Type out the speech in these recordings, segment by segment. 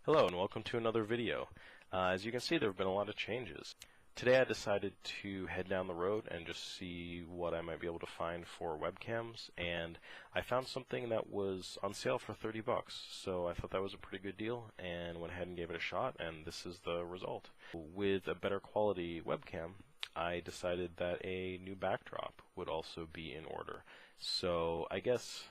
Hello and welcome to another video. As you can see, there have been a lot of changes. Today I decided to head down the road and just see what I might be able to find for webcams, and I found something that was on sale for 30 bucks, so I thought that was a pretty good deal and went ahead and gave it a shot, and this is the result. With a better quality webcam, I decided that a new backdrop would also be in order. So I guess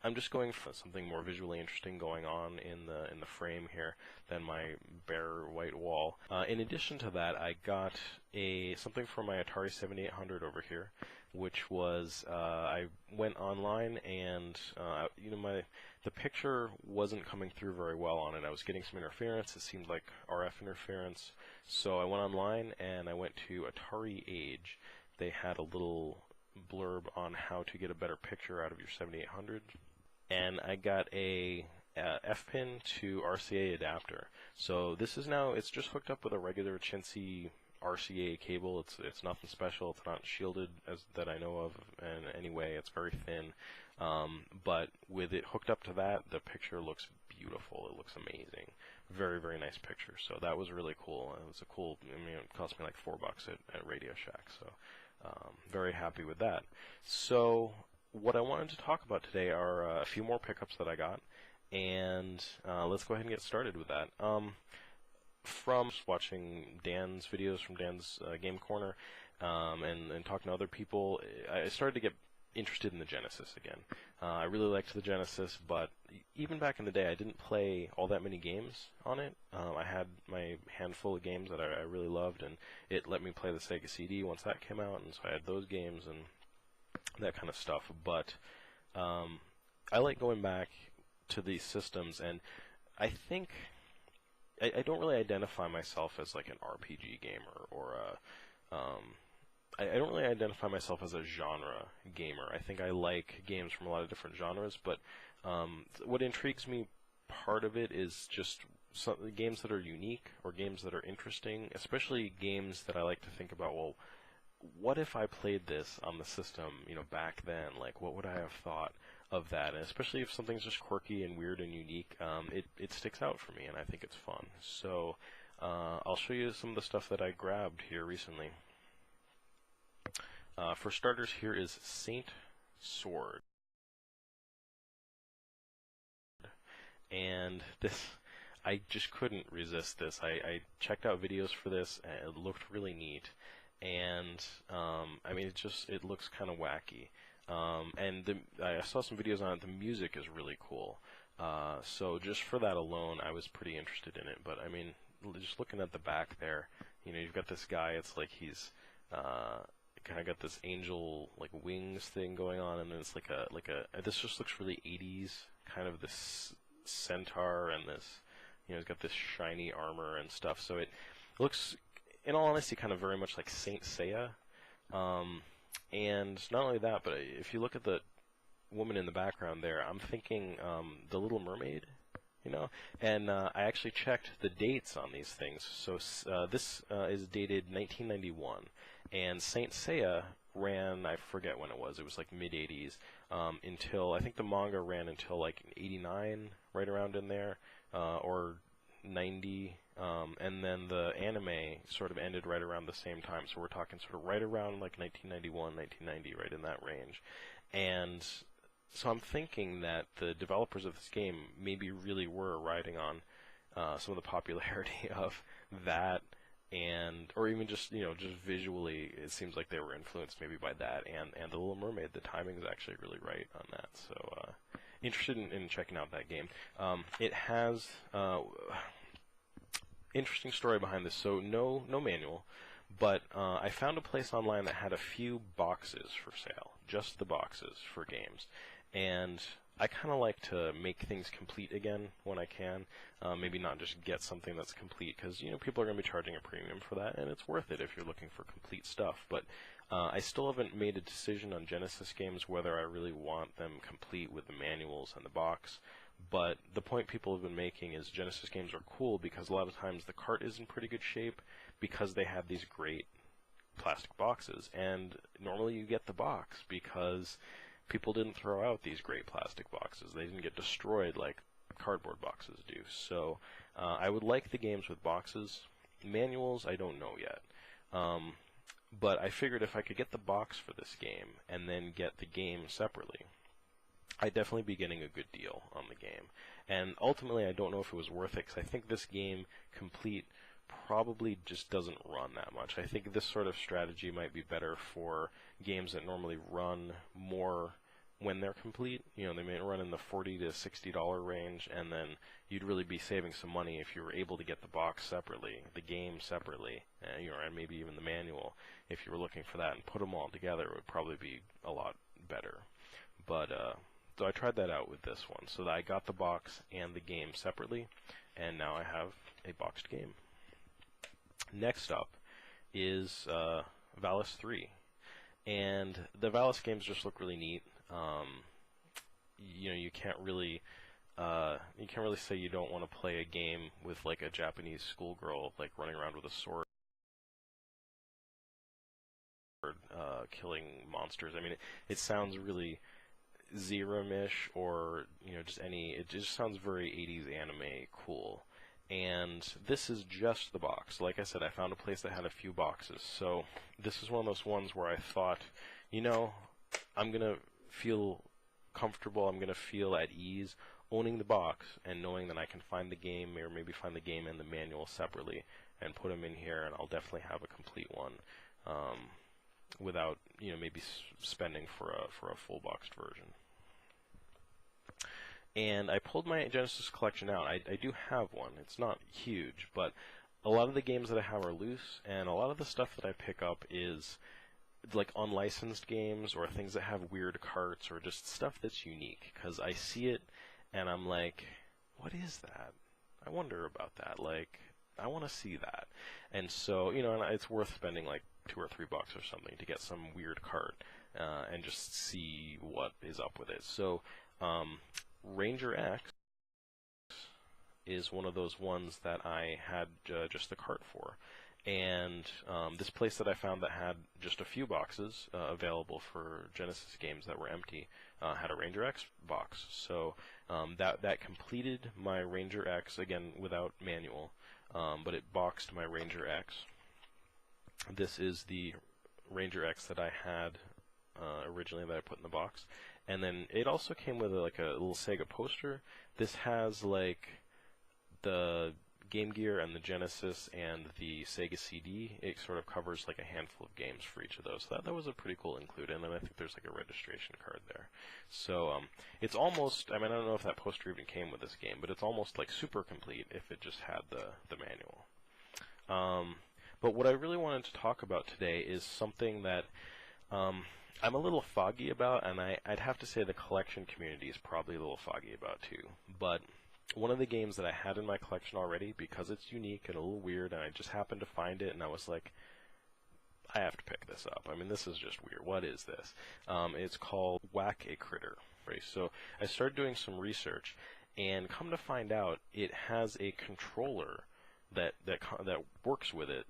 I'm just going for something more visually interesting going on in the frame here than my bare white wall. In addition to that, I got something from my Atari 7800 over here, which was I went online and the picture wasn't coming through very well on it. I was getting some interference. It seemed like RF interference. So I went online and I went to Atari Age. They had a little blurb on how to get a better picture out of your 7800. And I got a F-pin to RCA adapter. So this is now, it's just hooked up with a regular chintzy RCA cable. It's nothing special. It's not shielded that I know of in any way. It's very thin. But with it hooked up to that, the picture looks beautiful. It looks amazing. Very, very nice picture. So that was really cool. It was a cool, it cost me like $4 at Radio Shack. So very happy with that. So what I wanted to talk about today are a few more pickups that I got, and let's go ahead and get started with that. From watching Dan's videos from Dan's Game Corner and talking to other people, I started to get interested in the Genesis again. I really liked the Genesis, but even back in the day, I didn't play all that many games on it. I had my handful of games that I really loved, and it let me play the Sega CD once that came out, and so I had those games and that kind of stuff. But I like going back to these systems, and I think I don't really identify myself as like an RPG gamer or I don't really identify myself as a genre gamer. I think I like games from a lot of different genres, but what intrigues me, part of it is just games that are unique or games that are interesting, especially games that I like to think about, well, what if I played this on the system, back then? Like, what would I have thought of that? And especially if something's just quirky and weird and unique, it sticks out for me, and I think it's fun. So I'll show you some of the stuff that I grabbed here recently. For starters, here is Saint Sword. And this, I just couldn't resist this. I checked out videos for this, and it looked really neat. And it looks kind of wacky, and I saw some videos on it. The music is really cool, so just for that alone, I was pretty interested in it. But just looking at the back there, you've got this guy. It's like he's kind of got this angel like wings thing going on, and then it's like a this just looks really 80s, kind of this centaur, and this he's got this shiny armor and stuff. So it looks, in all honesty, kind of very much like Saint Seiya. And not only that, but if you look at the woman in the background there, I'm thinking The Little Mermaid, And I actually checked the dates on these things. So this is dated 1991, and Saint Seiya ran, I forget when it was like mid-80s, until, I think the manga ran until like 89, right around in there, or 90, and then the anime sort of ended right around the same time, so we're talking sort of right around like 1991, 1990, right in that range. And so I'm thinking that the developers of this game maybe really were riding on some of the popularity of that, or even just just visually, it seems like they were influenced maybe by that and The Little Mermaid. The timing is actually really right on that, so interested in checking out that game. It has interesting story behind this. So no manual, but I found a place online that had a few boxes for sale, just the boxes for games, and I kind of like to make things complete again when I can. Maybe not just get something that's complete, because people are going to be charging a premium for that, and it's worth it if you're looking for complete stuff. But I still haven't made a decision on Genesis games whether I really want them complete with the manuals and the box. But the point people have been making is Genesis games are cool because a lot of times the cart is in pretty good shape because they have these great plastic boxes. And normally you get the box because people didn't throw out these great plastic boxes. They didn't get destroyed like cardboard boxes do. So I would like the games with boxes. Manuals, I don't know yet. But I figured if I could get the box for this game and then get the game separately, I'd definitely be getting a good deal on the game. And ultimately, I don't know if it was worth it, because I think this game complete probably just doesn't run that much. I think this sort of strategy might be better for games that normally run more when they're complete. You know, they may run in the $40 to $60 range, and then you'd really be saving some money if you were able to get the box separately, the game separately, and maybe even the manual. If you were looking for that and put them all together, it would probably be a lot better. But so I tried that out with this one, so that I got the box and the game separately, and now I have a boxed game. Next up is Valis III, and the Valis games just look really neat. You can't really say you don't want to play a game with like a Japanese schoolgirl like running around with a sword, killing monsters. I mean, it sounds really Zerum-ish, or it just sounds very 80s anime cool. And this is just the box. Like I said, I found a place that had a few boxes. So this is one of those ones where I thought, I'm going to feel comfortable, I'm going to feel at ease owning the box and knowing that I can find the game, or maybe find the game and the manual separately and put them in here, and I'll definitely have a complete one without maybe spending for a full boxed version. And I pulled my Genesis collection out. I do have one. It's not huge, but a lot of the games that I have are loose, and a lot of the stuff that I pick up is like unlicensed games or things that have weird carts or just stuff that's unique, because I see it and I'm like, what is that? I wonder about that. Like, I want to see that. And so, and it's worth spending like $2 or $3 or something to get some weird cart and just see what is up with it. So Ranger X is one of those ones that I had just the cart for. And this place that I found that had just a few boxes available for Genesis games that were empty had a Ranger X box. So that completed my Ranger X, again without manual, but it boxed my Ranger X. This is the Ranger X that I had originally that I put in the box. And then it also came with a little Sega poster. This has like the Game Gear and the Genesis and the Sega CD. It sort of covers like a handful of games for each of those. So that was a pretty cool include, and then I think there's like a registration card there. So it's almost, I don't know if that poster even came with this game, but it's almost like super complete if it just had the manual. But what I really wanted to talk about today is something that I'm a little foggy about, and I'd have to say the collection community is probably a little foggy about too. But one of the games that I had in my collection already, because it's unique and a little weird, and I just happened to find it, and I was like, I have to pick this up. This is just weird. What is this? It's called Whac-a-Critter. Right? So I started doing some research, and come to find out, it has a controller that works with it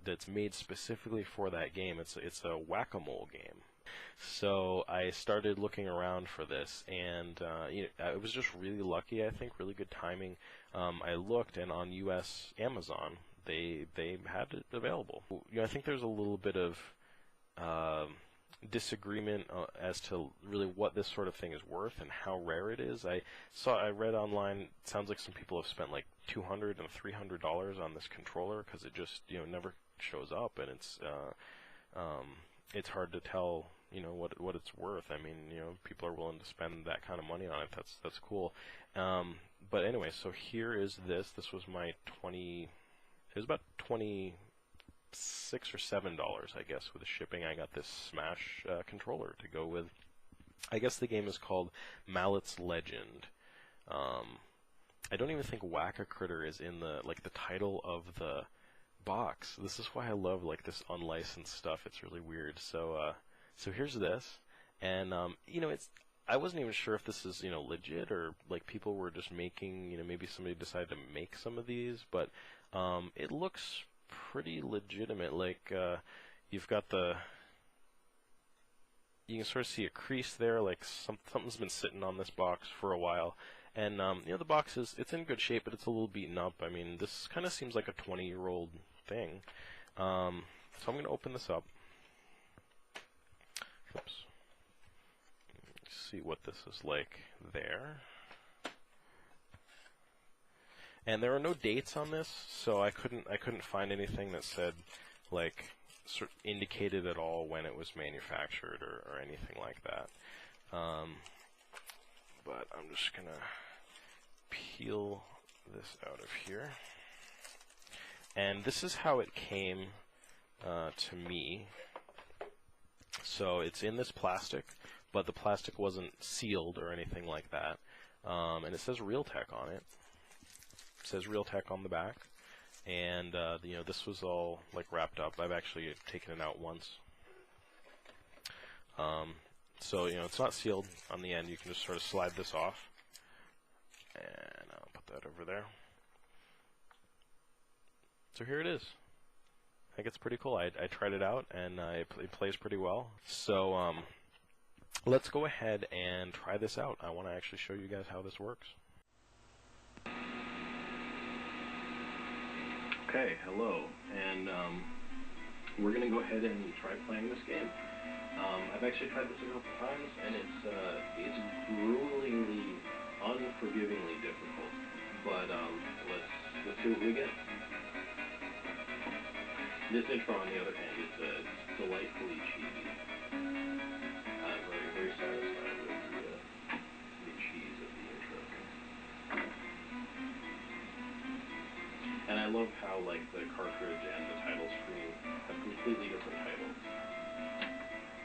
that's made specifically for that game. It's a whack-a-mole game. So I started looking around for this, and I was just really lucky, I think, really good timing. I looked, and on U.S. Amazon, they had it available. I think there's a little bit of disagreement as to really what this sort of thing is worth and how rare it is. I read online, it sounds like some people have spent like $200 and $300 on this controller because it just never shows up, and it's hard to tell what it's worth. People are willing to spend that kind of money on it. That's cool. But anyway, so here is this. This was my it was about $26 or $7, I guess, with the shipping. I got this Smash controller to go with. I guess the game is called Mallet Legend. I don't even think Whac-a-Critter is in the title of the box. This is why I love this unlicensed stuff. It's really weird. So here's this, and I wasn't even sure if this is legit, or people were just making, maybe somebody decided to make some of these, but it looks pretty legitimate. You've got you can sort of see a crease there, something's been sitting on this box for a while, And you know, the box it's in good shape, but it's a little beaten up. I mean, this kind of seems like a 20-year-old thing. So I'm going to open this up. Oops. See what this is like there. And there are no dates on this, so I couldn't find anything that said, like, sort of indicated at all when it was manufactured or anything like that. But I'm just gonna peel this out of here. And this is how it came to me. So it's in this plastic, but the plastic wasn't sealed or anything like that. And it says Realtek on it. It says Realtek on the back. And you know, this was all like wrapped up. I've actually taken it out once. So you know, it's not sealed on the end. You can just sort of slide this off. And I'll put that over there. So here it is. I think it's pretty cool. I tried it out, and it plays pretty well. So let's go ahead and try this out. I want to actually show you guys how this works. Okay, hello, and we're going to go ahead and try playing this game. I've actually tried this a couple times, and it's gruelingly, unforgivingly difficult. But let's see what we get. This intro, on the other hand, is delightfully cheesy. I'm very satisfied with the cheese of the intro. And I love how, like, the cartridge and the title screen have completely different titles.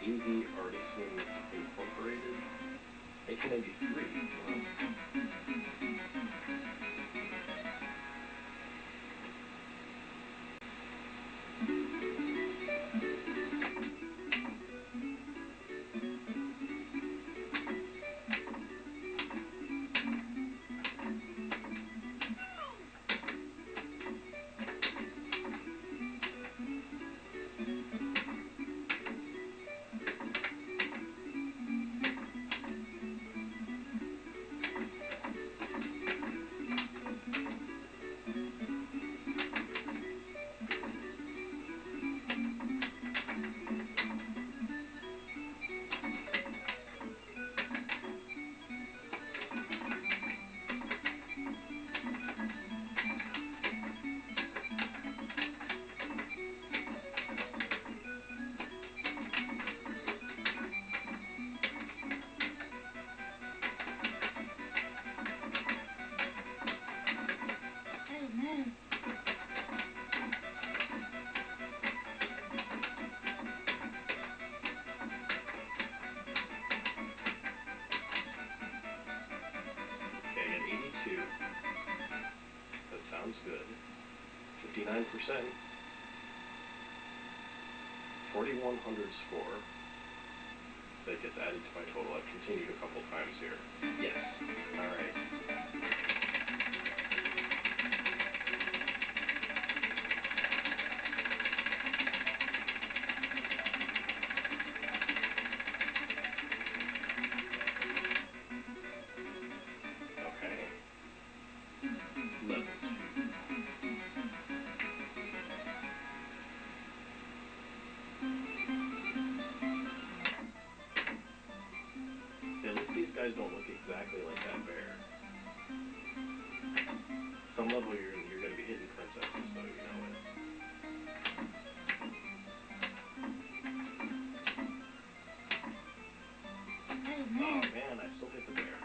AV Artisan Incorporated, 1893. That sounds good. 59%. 4,100 score. That gets added to my total. I've continued a couple times here. Yes. Alright. Guys don't look exactly like that bear. Some level you're going to be hitting princesses, so you know it. Oh man, I still hit the bear.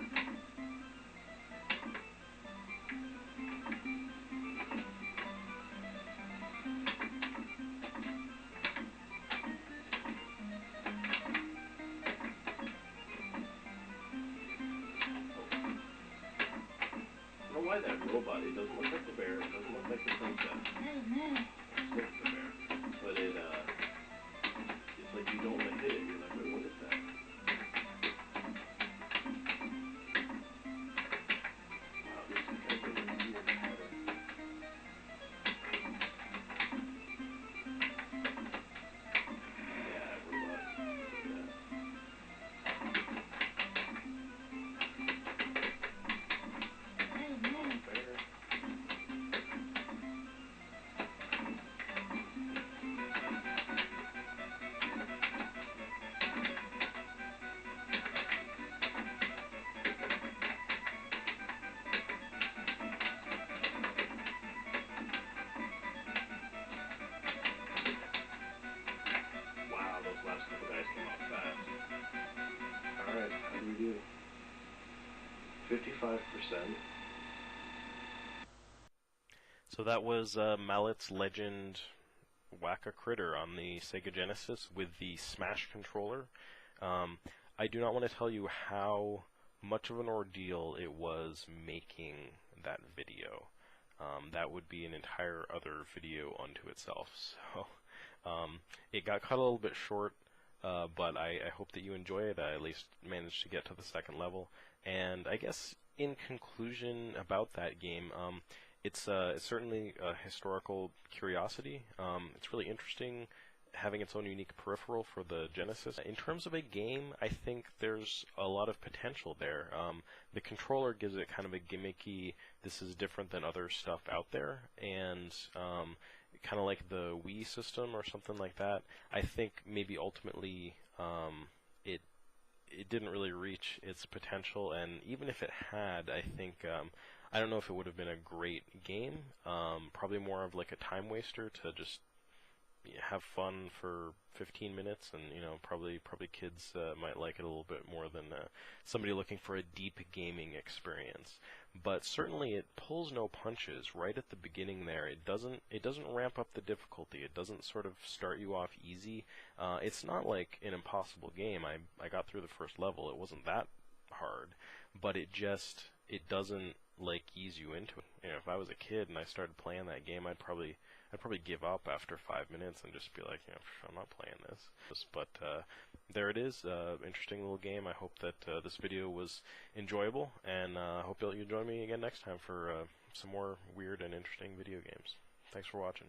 Why that robot? It doesn't look like the bear. It doesn't look like the princess. It's like the bear, but it's like you don't want to hit it. You're like, wait, what is that? Wow, this is kind of a weird pattern. Yeah, robots. Yeah. 5%. So that was Mallet's Legend Whac-a-Critter on the Sega Genesis with the Smash controller. I do not want to tell you how much of an ordeal it was making that video. That would be an entire other video unto itself. So it got cut a little bit short, but I hope that you enjoy it. I at least managed to get to the second level. And I guess in conclusion about that game, it's certainly a historical curiosity. It's really interesting having its own unique peripheral for the Genesis. In terms of a game, I think there's a lot of potential there. The controller gives it kind of a gimmicky, this is different than other stuff out there, and kind of like the Wii system or something like that. I think maybe ultimately it didn't really reach its potential, and even if it had, I think I don't know if it would have been a great game. Probably more of like a time waster to just have fun for 15 minutes, and probably kids might like it a little bit more than somebody looking for a deep gaming experience. But certainly it pulls no punches right at the beginning there. It doesn't ramp up the difficulty. It doesn't sort of start you off easy. It's not like an impossible game. I got through the first level. It wasn't that hard, but it doesn't like ease you into it. If I was a kid and I started playing that game, I'd probably give up after 5 minutes and just be like, I'm not playing this. But there it is, interesting little game. I hope that this video was enjoyable, and I hope you'll join me again next time for some more weird and interesting video games. Thanks for watching.